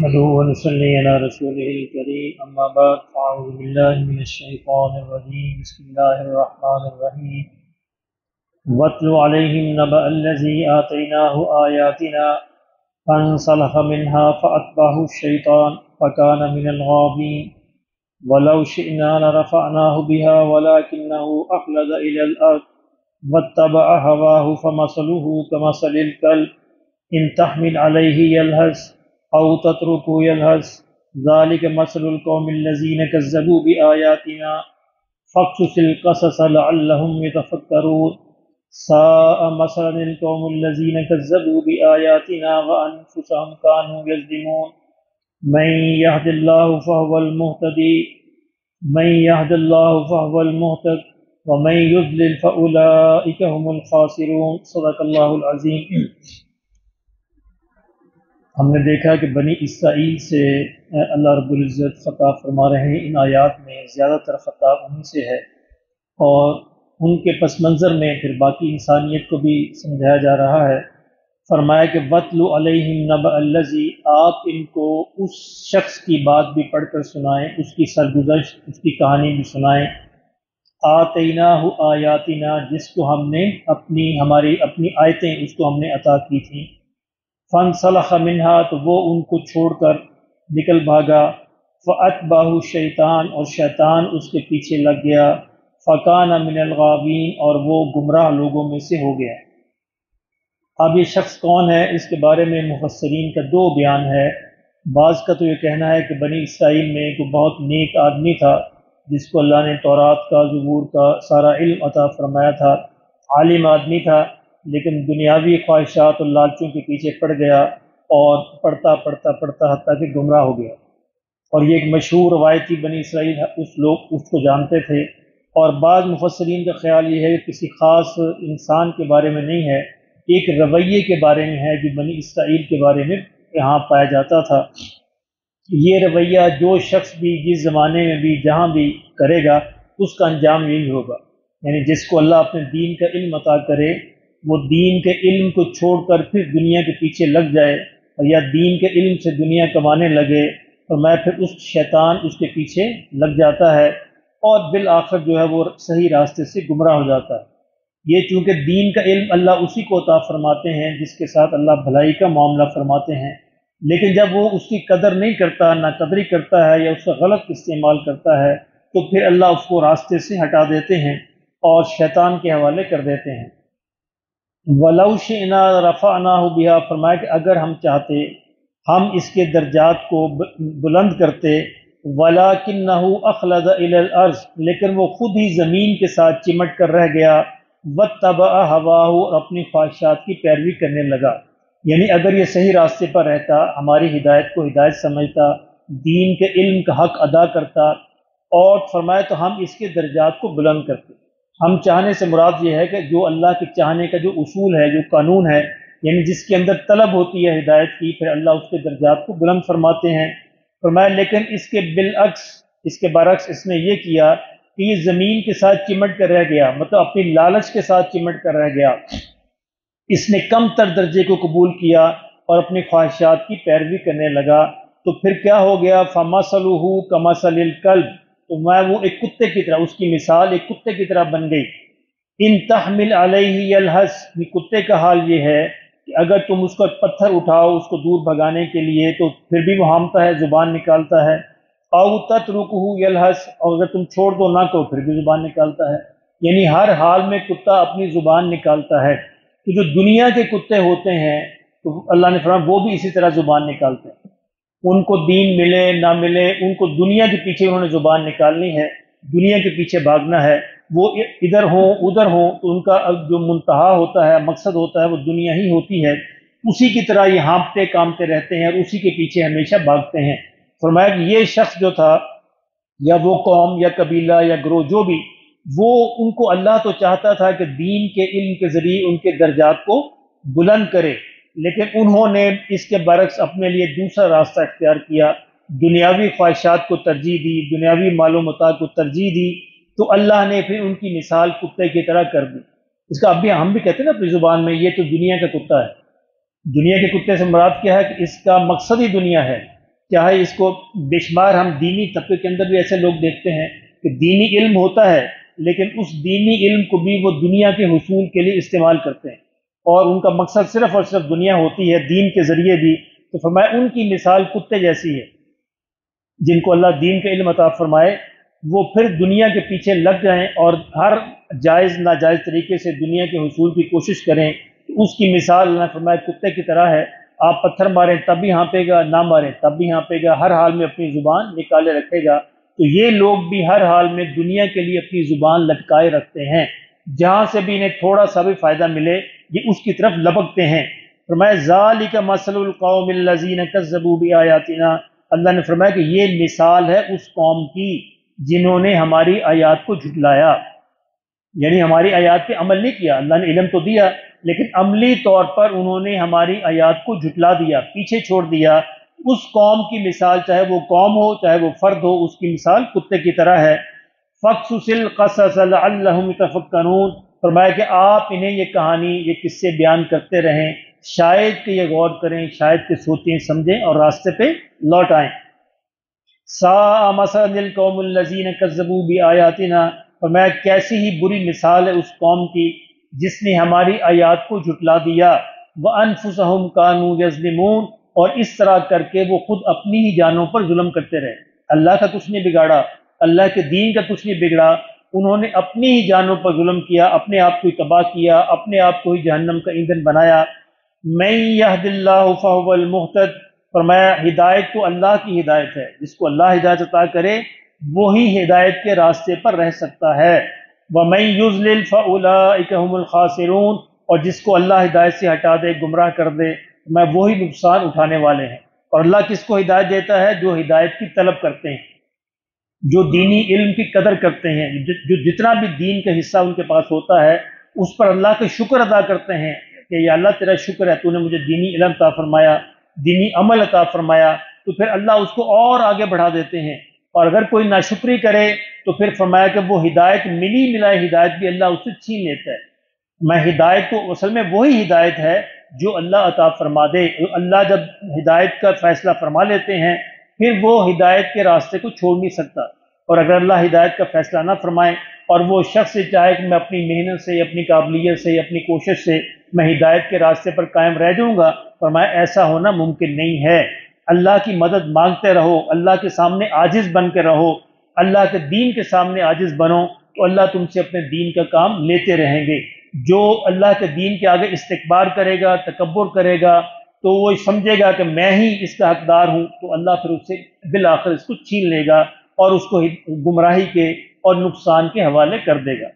نحمده ونصلي على رسوله الكريم أما بعد فأعوذ بالله من الشيطان الرجيم بسم الله الرحمن الرحيم واتل عليهم نبأ الذي آتيناه آياتنا فانسلخ منها فأتبعه الشيطان فكان من الغاوين ولو شئنا لرفعناه بها ولكنه أخلد إلى الأرض واتبع هواه فمثله كمثل الكلب إن تحمل عليه يلهث أو تتركه يلهث ذلك مثل القوم الذين كذبوا بآياتنا فاقصص القصص لعلهم يتفكرون ساء مثلا القوم الذين كذبوا بآياتنا وأنفسهم كانوا يظلمون من يهد الله فهو المهتدي من يهد الله فهو المهتد ومن يضلل فأولئك هم الخاسرون صدق اللہ العظیم۔ ہم نے دیکھا کہ بنی اسرائیل سے اللہ رب العزت خطاب فرما رہے ہیں۔ ان آیات میں زیادہ تر خطاب انہیں سے ہے اور ان کے پس منظر میں پھر باقی انسانیت کو بھی سمجھایا جا رہا ہے۔ فرمایا کہ وَاتْلُ عَلَيْهِمْ نَبَأَ الَّذِي، آپ ان کو اس شخص کی بات بھی پڑھ کر سنائیں، اس کی سرگزشت، اس کی کہانی بھی سنائیں۔ آتَيْنَاهُ آیاتنا، جس کو ہم نے اپنی آیتیں اس کو ہم نے عطا کی تھیں۔ فانسلخ منہا، تو وہ ان کو چھوڑ کر نکل بھاگا۔ فاتبعہ الشیطان، اور شیطان اس کے پیچھے لگ گیا۔ فکان من الغاوین، اور وہ گمراہ لوگوں میں سے ہو گیا۔ اب یہ شخص کون ہے، اس کے بارے میں مفسرین کا دو بیان ہے۔ بعض کا تو یہ کہنا ہے کہ بنی اسرائیل میں کوئی بہت نیک آدمی تھا جس کو اللہ نے تورات کا، زبور کا سارا علم عطا فرمایا تھا، عالم آدمی تھا، لیکن دنیاوی خواہشات اور لالچوں کے پیچھے پڑ گیا اور پڑھتا حتیٰ کہ گمراہ ہو گیا۔ اور یہ ایک مشہور روایتی بنی اسرائیل لوگ اس کو جانتے تھے۔ اور بعض مفسرین کا خیال یہ ہے کہ کسی خاص انسان کے بارے میں نہیں ہے، ایک رویے کے بارے میں ہے جو بنی اسرائیل کے بارے میں یہاں پایا جاتا تھا۔ یہ رویہ جو شخص بھی جس زمانے میں بھی جہاں بھی کرے گا اس کا انجام یہی ہوگا، یعنی جس کو اللہ اپنے دین کا علم عطا کرے وہ دین کے علم کو چھوڑ کر پھر دنیا کے پیچھے لگ جائے، یا دین کے علم سے دنیا کمانے لگے، اور میں پھر اس شیطان اس کے پیچھے لگ جاتا ہے اور بالآخر جو ہے وہ صحیح راستے سے گمراہ ہو جاتا ہے۔ یہ چونکہ دین کا علم اللہ اسی کو عطا فرماتے ہیں جس کے ساتھ اللہ بھلائی کا معاملہ فرماتے ہیں، لیکن جب وہ اس کی قدر نہیں کرتا، نہ قدری کرتا ہے یا اس کا غلط استعمال کرتا ہے، تو پھر اللہ اس کو راستے سے ہٹا دیتے ہیں اور شیطان کے حوالے کر دیتے ہیں۔ وَلَوْ شِئْنَا رَفَعْنَاهُ بِهَا، فرمایا کہ اگر ہم چاہتے ہم اس کے درجات کو بلند کرتے، وَلَكِنَّهُ أَخْلَدَ إِلَى الْأَرْضِ، لیکن وہ خود ہی زمین کے ساتھ چمٹ کر رہ گیا، وَاتَّبَعَ هَوَاهُ، اور اپنی خواہشات کی پیروی کرنے لگا۔ یعنی اگر یہ صحیح راستے پر رہتا، ہماری ہدایت کو ہدایت سمجھتا، دین کے علم کا حق ادا کرتا، اور فرمایا تو ہم اس کے درجات کو بلند کرتے۔ ہم چاہنے سے مراد یہ ہے کہ جو اللہ کے چاہنے کا جو اصول ہے، جو قانون ہے، یعنی جس کے اندر طلب ہوتی ہے ہدایت کی، پھر اللہ اس کے درجات کو بلند فرماتے ہیں۔ فرمایا لیکن اس کے بالعکس، اس کے برعکس اس نے یہ کیا کہ یہ زمین کے ساتھ چمٹ کر رہ گیا، مطلب اپنی لالچ کے ساتھ چمٹ کر رہ گیا۔ اس نے کم تر درجے کو قبول کیا اور اپنی خواہشات کی پیروی کرنے لگا، تو پھر کیا ہو گیا؟ فَمَثَلُهُ كَمَثَلِ الْكَلْبِ، تو میں وہ ایک کتے کی طرح، اس کی مثال ایک کتے کی طرح بن گئی۔ ان تحمل علیہ یلہث، یہ کتے کا حال یہ ہے کہ اگر تم اس کو پتھر اٹھاؤ اس کو دور بھگانے کے لیے تو پھر بھی وہ ہامتا ہے، زبان نکالتا ہے۔ او تترکہ یلہث، اور اگر تم چھوڑ دو نہ تو پھر بھی زبان نکالتا ہے۔ یعنی ہر حال میں کتا اپنی زبان نکالتا ہے۔ تو جو دنیا کے کتے ہوتے ہیں تو اللہ نے فرمایا وہ بھی اسی طرح زبان نکالتے ہیں، ان کو دین ملے نہ ملے، ان کو دنیا کے پیچھے انہوں نے زبان نکالنی ہے، دنیا کے پیچھے بھاگنا ہے، وہ ادھر ہوں ادھر ہوں، تو ان کا جو منتہا ہوتا ہے، مقصد ہوتا ہے، وہ دنیا ہی ہوتی ہے۔ اسی کی طرح یہ ہانپتے کامتے رہتے ہیں اور اسی کے پیچھے ہمیشہ بھاگتے ہیں۔ فرمایا کہ یہ شخص جو تھا، یا وہ قوم یا قبیلہ یا گروہ جو بھی، وہ ان کو اللہ تو چاہتا تھا کہ دین کے علم کے ذریعے ان کے درجات کو بلند کرے، لیکن انہوں نے اس کے برعکس اپنے لیے دوسرا راستہ اختیار کیا، دنیاوی خواہشات کو ترجیح دی، دنیاوی مال و متاع کو ترجیح دی، تو اللہ نے پھر ان کی مثال کتے کی طرح کر دی۔ اس کا اب بھی ہم بھی کہتے ہیں نا اپنی زبان میں، یہ تو دنیا کا کتا ہے۔ دنیا کے کتے سے مراد کیا ہے کہ اس کا مقصد ہی دنیا ہے، چاہے اس کو بے شمار ہم دینی طبقے کے اندر بھی ایسے لوگ دیکھتے ہیں کہ دینی علم ہوتا ہے لیکن اس دینی علم کو بھی وہ دنیا کے حصول کے لیے استعمال کرتے ہیں، اور ان کا مقصد صرف اور صرف دنیا ہوتی ہے دین کے ذریعے بھی، تو فرمایا ان کی مثال کتے جیسی ہے۔ جن کو اللہ دین کا علم عطا فرمائے وہ پھر دنیا کے پیچھے لگ جائیں اور ہر جائز ناجائز طریقے سے دنیا کے حصول کی کوشش کریں، تو اس کی مثال اللہ نے فرمایا کتے کی طرح ہے۔ آپ پتھر ماریں تب بھی ہانپے گا، نہ ماریں تب بھی ہانپے گا، ہر حال میں اپنی زبان نکالے رکھے گا۔ تو یہ لوگ بھی ہر حال میں دنیا کے لیے اپنی زبان لٹکائے رکھتے ہیں، جہاں سے بھی انہیں تھوڑا سا بھی فائدہ ملے یہ اس کی طرف لپکتے ہیں۔ فرمایا ذالک مثل القوم الذین کذبوا بآیاتنا، اللہ نے فرمایا کہ یہ مثال ہے اس قوم کی جنہوں نے ہماری آیات کو جھٹلایا، یعنی ہماری آیات پہ عمل نہیں کیا۔ اللہ نے علم تو دیا لیکن عملی طور پر انہوں نے ہماری آیات کو جھٹلا دیا، پیچھے چھوڑ دیا۔ اس قوم کی مثال، چاہے وہ قوم ہو چاہے وہ فرد ہو، اس کی مثال کتے کی طرح ہے۔ فَقْصُصِ الْقَصَصَ لَعَلَّهُمْ يَتَفَكَّرُونَ، فرمایا کہ آپ انہیں یہ کہانی، یہ قصے بیان کرتے رہیں شاید کہ یہ غور کریں، شاید کہ سوچیں سمجھیں اور راستے پہ لوٹ آئیں۔ سَاءَ مَثَلًا لِلْقَوْمِ الَّذِينَ كَذَّبُوا بِآيَاتِنَا، فرمایا کیسی ہی بری مثال ہے اس قوم کی جس نے ہماری آیات کو جھٹلا دیا۔ وَأَنفُسَهُمْ كَانُوا يَظْلِمُونَ، اور اس طرح کر کے وہ خود اپنی ہی جانوں پر ظلم کرتے رہے۔ اللہ کا کچھ نہیں بگاڑا، اللہ کے دین کا کچھ نہیں بگڑا، انہوں نے اپنی ہی جانوں پر ظلم کیا، اپنے آپ کو ہی تباہ کیا، اپنے آپ کو ہی جہنم کا ایندھن بنایا۔ مَن يَهْدِ اللَّهُ فَهُوَ الْمُهْتَدِ، فرمایا ہدایت تو اللہ کی ہدایت ہے، جس کو اللہ ہدایت عطا کرے وہی ہدایت کے راستے پر رہ سکتا ہے۔ وَمَن يُضْلِلْ فَأُولَٰئِكَ هُمُ الْخَاسِرُونَ، اور جس کو اللہ ہدایت سے ہٹا دے، گمراہ کر دے، میں وہی نقصان اٹھانے والے ہیں۔ اور اللہ کس کو ہدایت دیتا ہے؟ جو ہدایت کی طلب کرتے ہیں، جو دینی علم کی قدر کرتے ہیں، جو جتنا بھی دین کا حصہ ان کے پاس ہوتا ہے اس پر اللہ کا شکر ادا کرتے ہیں کہ یا اللہ تیرا شکر ہے، تو نے مجھے دینی علم عطا فرمایا، دینی عمل عطا فرمایا، تو پھر اللہ اس کو اور آگے بڑھا دیتے ہیں۔ اور اگر کوئی ناشکری کرے تو پھر فرمایا کہ وہ ہدایت ملی ملائی ہدایت بھی اللہ اس سے چھین لیتا ہے۔ میں ہدایت کو اصل میں وہی ہدایت ہے جو اللہ عطا فرما دے۔ اللہ جب ہدایت کا فیصلہ فرما لیتے ہیں پھر وہ ہدایت کے راستے کو چھوڑ نہیں سکتا، اور اگر اللہ ہدایت کا فیصلہ نہ فرمائے اور وہ شخص چاہے کہ میں اپنی محنت سے، اپنی قابلیت سے، اپنی کوشش سے میں ہدایت کے راستے پر قائم رہ جاؤں گا، فرمایا ایسا ہونا ممکن نہیں ہے۔ اللہ کی مدد مانگتے رہو، اللہ کے سامنے عاجز بن کے رہو، اللہ کے دین کے سامنے عاجز بنو تو اللہ تم سے اپنے دین کا کام لیتے رہیں گے۔ جو اللہ کے دین کے آگے استکبار کرے گا، تکبر کرے گا، تو وہ سمجھے گا کہ میں ہی اس کا حقدار ہوں، تو اللہ پھر اس سے بالآخر اس کو چھین لے گا اور اس کو گمراہی کے اور نقصان کے حوالے کر دے گا۔